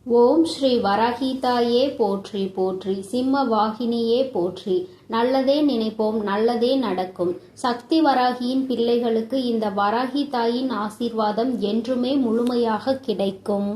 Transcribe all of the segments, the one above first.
ஓம் ஸ்ரீ வராகிதாயே போற்றி போற்றி, சிம்ம வாகினியே போற்றி. நல்லதே நினைப்போம், நல்லதே நடக்கும். சக்தி வராகியின் பிள்ளைகளுக்கு இந்த வராகி தாயின் ஆசீர்வாதம் என்றுமே முழுமையாக கிடைக்கும்.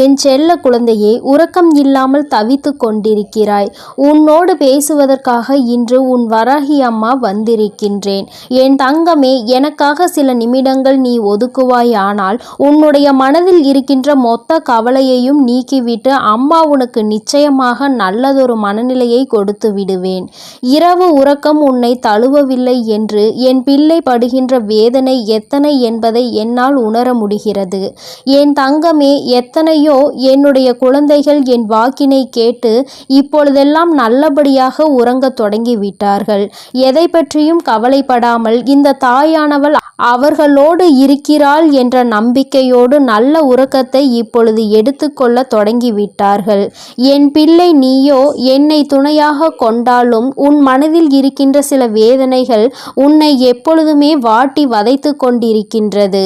என் செல்ல குழந்தையே, உறக்கம் இல்லாமல் தவித்து கொண்டிருக்கிறாய். உன்னோடு பேசுவதற்காக இன்று உன் வராகி அம்மா வந்திருக்கின்றேன். என் தங்கமே, எனக்காக சில நிமிடங்கள் நீ ஒதுக்குவாய். ஆனால் உன்னுடைய மனதில் இருக்கின்ற மொத்த கவலையையும் நீக்கிவிட்டு அம்மா உனக்கு நிச்சயமாக நல்லதொரு மனநிலையை கொடுத்து விடுவேன். இரவு உறக்கம் உன்னை தழுவவில்லை என்று என் பிள்ளை படுகின்ற வேதனை எத்தனை என்பதை என்னால் உணர முடிகிறது. என் தங்கமே, எத்தனையோ என்னுடைய குழந்தைகள் என் வாக்கினை கேட்டு இப்பொழுதெல்லாம் நல்லபடியாக உறங்கத் தொடங்கிவிட்டார்கள். எதை பற்றியும் கவலைப்படாமல் இந்த தாயானவள் அவர்களோடு இருக்கிறாள் என்ற நம்பிக்கையோடு நல்ல உறக்கத்தை இப்பொழுது எடுத்துக்கொள்ள தொடங்கிவிட்டார்கள். என் பிள்ளை நீயோ என்னை துணையாக கொண்டாலும் உன் மனதில் இருக்கின்ற சில வேதனைகள் உன்னை எப்பொழுதுமே வாட்டி வதைத்து கொண்டிருக்கின்றது.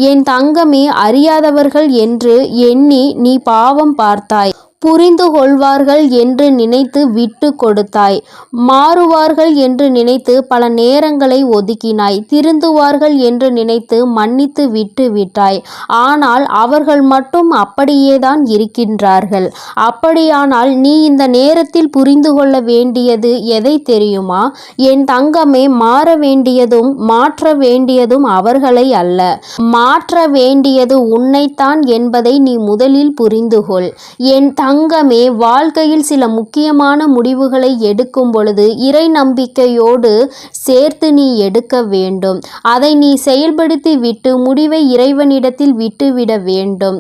என் தங்கமே, அறியாதவர்கள் என்று எண்ணி நீ பாவம் பார்த்தாய். புரிந்து கொள்வார்கள் என்று நினைத்து விட்டு கொடுத்தாய். மாறுவார்கள் என்று நினைத்து பல நேரங்களை ஒதுக்கினாய். திருந்துவார்கள் என்று நினைத்து மன்னித்து விட்டு விட்டாய். ஆனால் அவர்கள் மட்டும் அப்படியேதான் இருக்கின்றார்கள். அப்படியானால் நீ இந்த நேரத்தில் புரிந்து கொள்ள வேண்டியது எதை தெரியுமா? என் தங்கமே, மாற வேண்டியதும் மாற்ற வேண்டியதும் அவர்களை அல்ல, மாற்ற வேண்டியது உன்னைத்தான் என்பதை நீ முதலில் புரிந்து கொள். என் தங்கமே, வாழ்க்கையில் சில முக்கியமான முடிவுகளை எடுக்கும் பொழுது இறை நம்பிக்கையோடு சேர்த்து நீ எடுக்க வேண்டும். அதை நீ செயல்படுத்தி விட்டு முடிவை இறைவனிடத்தில் விட்டுவிட வேண்டும்.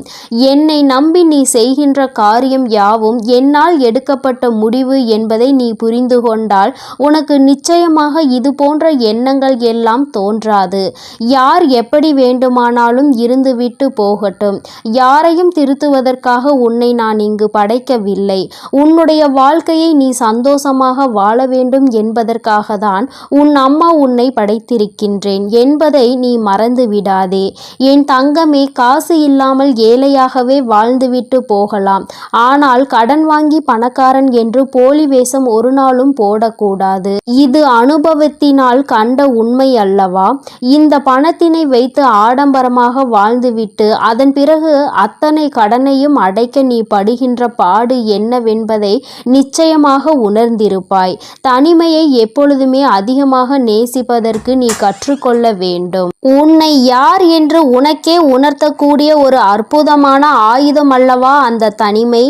என்னை நம்பி நீ செய்கின்ற காரியம் யாவும் என்னால் எடுக்கப்பட்ட முடிவு என்பதை நீ புரிந்து கொண்டால் உனக்கு நிச்சயமாக இது போன்ற எண்ணங்கள் எல்லாம் தோன்றாது. யார் எப்படி வேண்டுமானாலும் இருந்துவிட்டு போகட்டும். யாரையும் திருத்துவதற்காக உன்னை நான் இங்கு படைக்கவில்லை. உன்னுடைய வாழ்க்கையை நீ சந்தோஷமாக வாழ வேண்டும் என்பதற்காக தான் உன் அம்மா உன்னை படைத்திருக்கின்றேன் என்பதை நீ மறந்து விடாதே. என் தங்கமே, காசு இல்லாமல் ஏழையாகவே வாழ்ந்துவிட்டு போகலாம். ஆனால் கடன் வாங்கி பணக்காரன் என்று போலி வேஷம் ஒரு நாளும் போடக்கூடாது. இது அனுபவத்தினால் கண்ட உண்மை அல்லவா? இந்த பணத்தினை வைத்து ஆடம்பரமாக வாழ்ந்துவிட்டு அதன் பிறகு அத்தனை கடனையும் அடைக்க நீ படுகின்ற பாடு என்னவென்பதை நிச்சயமாக உணர்ந்திருப்பாய். தனிமையை எப்பொழுதுமே அதிகமாக நேசிப்பதற்கு நீ கற்றுக்கொள்ள வேண்டும். உன்னை யார் என்று உனக்கே உணர்த்தக்கூடிய ஒரு அற்புதமான ஆயுதம் அல்லவா அந்த தனிமை?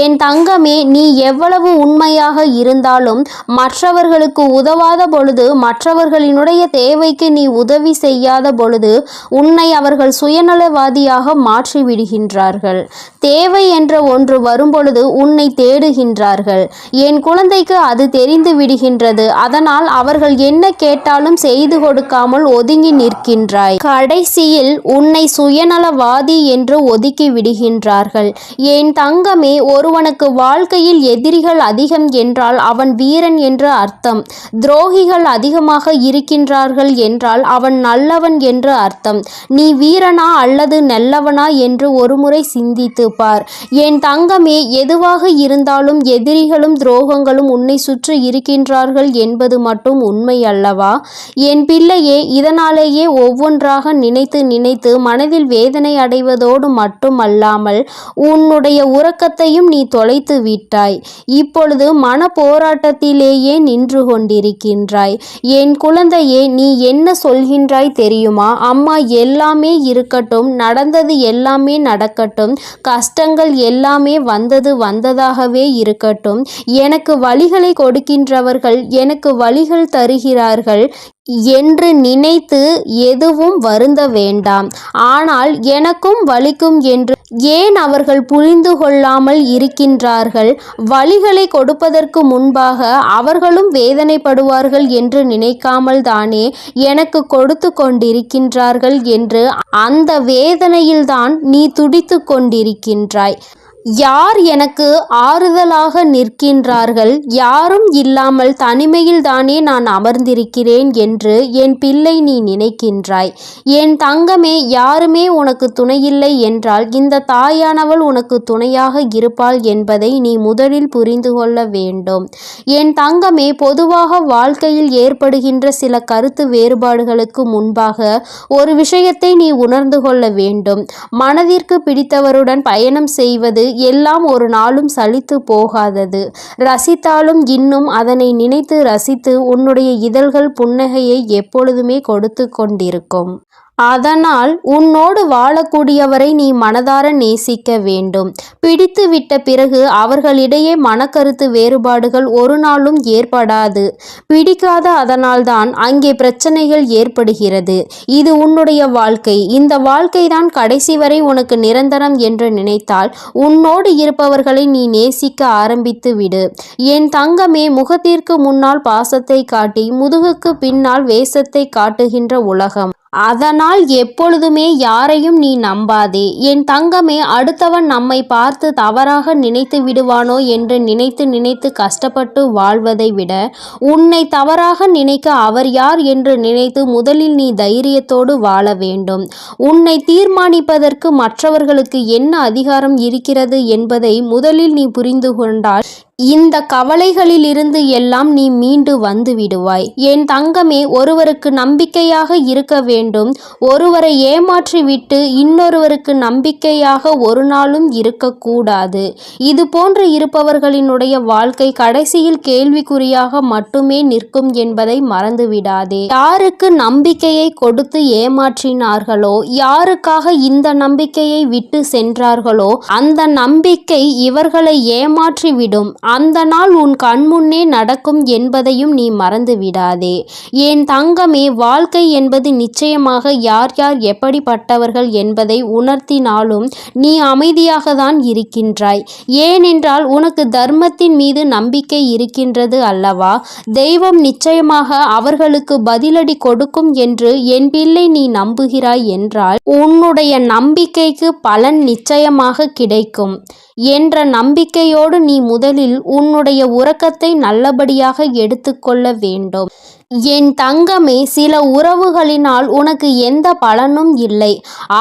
என் தங்கமே, நீ எவ்வளவு உண்மையாக இருந்தாலும் மற்றவர்களுக்கு உதவாத பொழுது, மற்றவர்களினுடைய தேவைக்கு நீ உதவி செய்யாத பொழுது உன்னை அவர்கள் சுயநலவாதியாக மாற்றிவிடுகின்றார்கள். தேவை என்ற ஒன்று வரும்பொழுது உன்னை தேடுகின்றார்கள். என் குழந்தைக்கு அது தெரிந்து விடுகின்றது. அதனால் அவர்கள் என்ன கேட்டாலும் செய்து கொடுக்காமல் ஒதுங்கி நிற்கின்றாய். கடைசியில் உன்னை சுயநலவாதி என்று ஒதுக்கி விடுகின்றார்கள். என் தங்கமே, ஒருவனுக்கு வாழ்க்கையில் எதிரிகள் அதிகம் என்றால் அவன் வீரன் என்று அர்த்தம். துரோகிகள் அதிகமாக இருக்கின்றார்கள் என்றால் அவன் நல்லவன் என்று அர்த்தம். நீ வீரனா அல்லது நல்லவனா என்று ஒருமுறை சிந்தித்து பார். என் தங்கமே, எதுவாக இருந்தாலும் எதிரிகளும் துரோகங்களும் உன்னை சுற்றி இருக்கின்றார்கள் என்பது மட்டும் உண்மை அல்லவா? என் பிள்ளையே, இதனாலேயே ஒவ்வொன்றாக நினைத்து நினைத்து மனதில் வேதனை அடைவதோடு மட்டுமல்லாமல் உன்னுடைய உறக்கத்தையும் நீ தொலைத்து விட்டாய். இப்பொழுது மன போராட்டத்திலேயே நின்று கொண்டிருக்கின்றாய். என் குழந்தையே, நீ என்ன சொல்கின்றாய் தெரியுமா? அம்மா, எல்லாமே இருக்கட்டும், நடந்தது எல்லாமே நடக்கட்டும், கஷ்டங்கள் எல்லாமே வந்தது வந்ததாகவே இருக்கட்டும், எனக்கு வழிகளை கொடுக்கின்றவர்கள் எனக்கு வழிகள் தருகிறார்கள் என்று நினைத்து எதுவும் வருந்த வேண்டாம். ஆனால் எனக்கும் வலிக்கும் என்று ஏன் அவர்கள் புரிந்து கொள்ளாமல் இருக்கின்றார்கள்? வழிகளை கொடுப்பதற்கு முன்பாக அவர்களும் வேதனைப்படுவார்கள் என்று நினைக்காமல் தானே எனக்கு கொடுத்து கொண்டிருக்கின்றார்கள் என்று அந்த வேதனையில்தான் நீ துடித்து கொண்டிருக்கின்றாய். யார் எனக்கு ஆறுதலாக நிற்கின்றார்கள்? யாரும் இல்லாமல் தனிமையில் தானே நான் அமர்ந்திருக்கிறேன் என்று என் பிள்ளை நீ நினைக்கின்றாய். என் தங்கமே, யாருமே உனக்கு துணையில்லை என்றால் இந்த தாயானவள் உனக்கு துணையாக இருப்பாள் என்பதை நீ முதலில் புரிந்து கொள்ள வேண்டும். என் தங்கமே, பொதுவாக வாழ்க்கையில் ஏற்படுகின்ற சில கருத்து வேறுபாடுகளுக்கு முன்பாக ஒரு விஷயத்தை நீ உணர்ந்து கொள்ள வேண்டும். மனதிற்கு பிடித்தவருடன் பயணம் செய்வது எல்லாம் ஒரு நாளும் சலித்து போகாதது. ரசித்தாலும் இன்னும் அதனை நினைத்து ரசித்து உன்னுடைய இதழ்கள் புன்னகையை எப்பொழுதுமே கொடுத்து கொண்டிருக்கும். அதனால் உன்னோடு வாழக்கூடியவரை நீ மனதார நேசிக்க வேண்டும். பிடித்து விட்ட பிறகு அவர்களிடையே மனக்கருத்து வேறுபாடுகள் ஒரு நாளும் ஏற்படாது. பிடிக்காத அதனால்தான் அங்கே பிரச்சனைகள் ஏற்படுகிறது. இது உன்னுடைய வாழ்க்கை. இந்த வாழ்க்கைதான் கடைசி வரை உனக்கு நிரந்தரம் என்று நினைத்தால் உன்னோடு இருப்பவர்களை நீ நேசிக்க ஆரம்பித்து விடு. என் தங்கமே, முகத்திற்கு முன்னால் பாசத்தை காட்டி முதுகுக்கு பின்னால் வேஷத்தை காட்டுகின்ற உலகம். அதனால் எப்பொழுதுமே யாரையும் நீ நம்பாதே. என் தங்கமே, அடுத்தவன் நம்மை பார்த்து தவறாக நினைத்து விடுவானோ என்று நினைத்து நினைத்து கஷ்டப்பட்டு வாழ்வதை விட உன்னை தவறாக நினைக்க அவர் யார் என்று நினைத்து முதலில் நீ தைரியத்தோடு வாழ வேண்டும். உன்னை தீர்மானிப்பதற்கு மற்றவர்களுக்கு என்ன அதிகாரம் இருக்கிறது என்பதை முதலில் நீ புரிந்து கொண்டால் இந்த கவலைகளிலிருந்து எல்லாம் நீ மீண்டு வந்து விடுவாய். என் தங்கமே, ஒருவருக்கு நம்பிக்கையாக இருக்க வேண்டும். ஒருவரை ஏமாற்றி விட்டு இன்னொருவருக்கு நம்பிக்கையாக ஒரு நாளும் இருக்கக்கூடாது. இது போன்று இருப்பவர்களினுடைய வாழ்க்கை கடைசியில் கேள்விக்குறியாக மட்டுமே நிற்கும் என்பதை மறந்துவிடாதே. யாருக்கு நம்பிக்கையை கொடுத்து ஏமாற்றினார்களோ, யாருக்காக இந்த நம்பிக்கையை விட்டு சென்றார்களோ அந்த நம்பிக்கை இவர்களை ஏமாற்றிவிடும். அந்த நாள் உன் கண்முன்னே நடக்கும் என்பதையும் நீ மறந்து விடாதே. என் தங்கமே, வாழ்க்கை என்பது நிச்சயமாக யார் யார் எப்படிப்பட்டவர்கள் என்பதை உணர்த்தினாலும் நீ அமைதியாக தான் இருக்கின்றாய். ஏனென்றால் உனக்கு தர்மத்தின் மீது நம்பிக்கை இருக்கின்றது அல்லவா? தெய்வம் நிச்சயமாக அவர்களுக்கு பதிலடி கொடுக்கும் என்று என் பிள்ளை நீ நம்புகிறாய் என்றால் உன்னுடைய நம்பிக்கைக்கு பலன் நிச்சயமாக கிடைக்கும் என்ற நம்பிக்கையோடு நீ முதலில் உன்னுடைய உறக்கத்தை நல்லபடியாக எடுத்துக்கொள்ள வேண்டும். என் தங்கமே, சில உறவுகளினால் உனக்கு எந்த பலனும் இல்லை.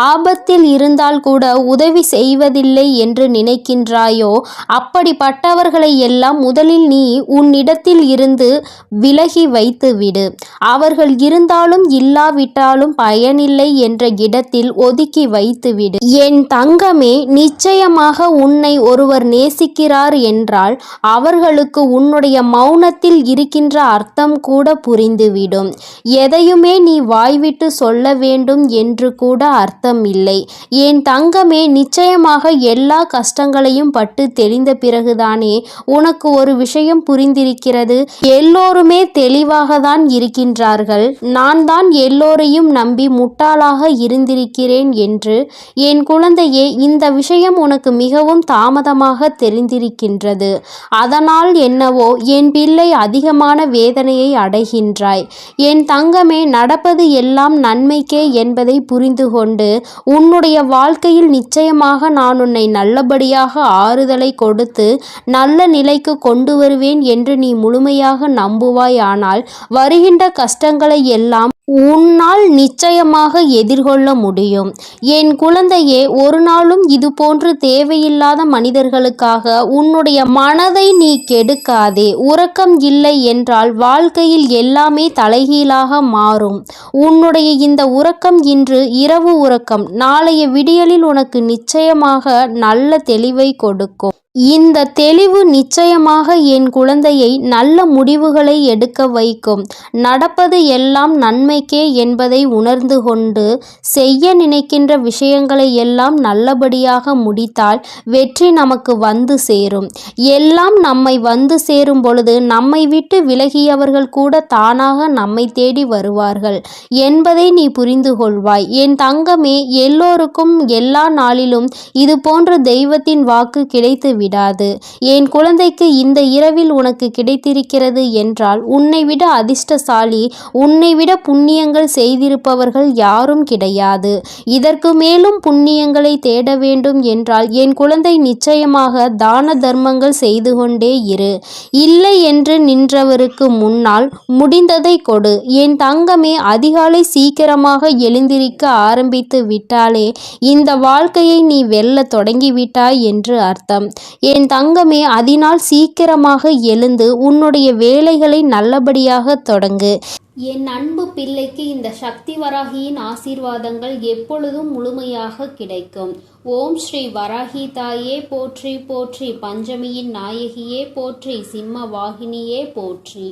ஆபத்தில் இருந்தால் கூட உதவி செய்வதில்லை என்று நினைக்கின்றாயோ, அப்படிப்பட்டவர்களை எல்லாம் முதலில் நீ உன்னிடத்தில் இருந்து விலகி வைத்துவிடு. அவர்கள் இருந்தாலும் இல்லாவிட்டாலும் பயனில்லை என்ற இடத்தில் ஒதுக்கி வைத்துவிடு. என் தங்கமே, நிச்சயமாக உன்னை ஒருவர் நேசிக்கிறார் என்றால் அவர்களுக்கு உன்னுடைய மௌனத்தில் இருக்கின்ற அர்த்தம் கூட புரிந்துவிடும். எதையுமே நீ வாய்விட்டு சொல்ல வேண்டும் என்று கூட அர்த்தம் இல்லை. என் தங்கமே, நிச்சயமாக எல்லா கஷ்டங்களையும் பட்டு தெளிந்த பிறகுதானே உனக்கு ஒரு விஷயம் புரிந்திருக்கிறது. எல்லோருமே தெளிவாக தான் இருக்கின்றார்கள். நான் தான் எல்லோரையும் நம்பி முட்டாளாக இருந்திருக்கிறேன் என்று. என் குழந்தையே, இந்த விஷயம் உனக்கு மிகவும் தாமதமாக தெரிந்திருக்கின்றது. அதனால் என்னவோ என் பிள்ளை அதிகமான வேதனையை அடைகின்றாய். என் தங்கமே, நடப்பது எல்லாம் நன்மைக்கே என்பதை புரிந்து கொண்டு உன்னுடைய வாழ்க்கையில் நிச்சயமாக நான் உன்னை நல்லபடியாக ஆறுதலை கொடுத்து நல்ல நிலைக்கு கொண்டு வருவேன் என்று நீ முழுமையாக நம்புவாய். ஆனால் வருகின்ற கஷ்டங்களை எல்லாம் உன்னால் நிச்சயமாக எதிர்கொள்ள முடியும். என் குழந்தையே, ஒரு நாளும் இது போன்று தேவையில்லாத மனிதர்களுக்காக உன்னுடைய மனதை நீ கெடுக்காதே. உறக்கம் இல்லை என்றால் வாழ்க்கையில் எல்லாமே தலைகீழாக மாறும். உன்னுடைய இந்த உறக்கம் இன்று இரவு உறக்கம் நாளைய விடியலில் உனக்கு நிச்சயமாக நல்ல தெளிவை கொடுக்கும். இந்த தெளிவு நிச்சயமாக என் குழந்தையை நல்ல முடிவுகளை எடுக்க வைக்கும். நடப்பது எல்லாம் நன்மைக்கே என்பதை உணர்ந்து கொண்டு செய்ய நினைக்கின்ற விஷயங்களை எல்லாம் நல்லபடியாக முடித்தால் வெற்றி நமக்கு வந்து சேரும். எல்லாம் நம்மை வந்து சேரும் பொழுது நம்மை விட்டு விலகியவர்கள் கூட தானாக நம்மை தேடி வருவார்கள் என்பதை நீ புரிந்து கொள்வாய். என் தங்கமே, எல்லோருக்கும் எல்லா நாளிலும் இது போன்ற தெய்வத்தின் வாக்கு கிடைத்து விடாது. என் குழந்தைக்கு இந்த இரவில் உனக்கு கிடைத்திருக்கிறது என்றால் உன்னை விட அதிர்ஷ்டசாலி, உன்னை விட புண்ணியங்கள் செய்திருப்பவர்கள் யாரும் கிடையாது. இதற்கு மேலும் புண்ணியங்களை தேட வேண்டும் என்றால் என் குழந்தை நிச்சயமாக தான தர்மங்கள் செய்து கொண்டே இரு. இல்லை என்று நின்றவருக்கு முன்னால் முடிந்ததை கொடு. என் தங்கமே, அதிகாலை சீக்கிரமாக எழுந்திருக்க ஆரம்பித்து விட்டாலே இந்த வாழ்க்கையை நீ வெல்ல தொடங்கிவிட்டாய் என்று அர்த்தம். என் தங்கமே, அதனால் சீக்கிரமாக எழுந்து உன்னுடைய வேலைகளை நல்லபடியாக தொடங்கு. என் அன்பு பிள்ளைக்கு இந்த சக்தி வராகியின் ஆசீர்வாதங்கள் எப்பொழுதும் முழுமையாக கிடைக்கும். ஓம் ஸ்ரீ வராகி தாயே போற்றி போற்றி, பஞ்சமியின் நாயகியே போற்றி, சிம்ம வாகினியே போற்றி.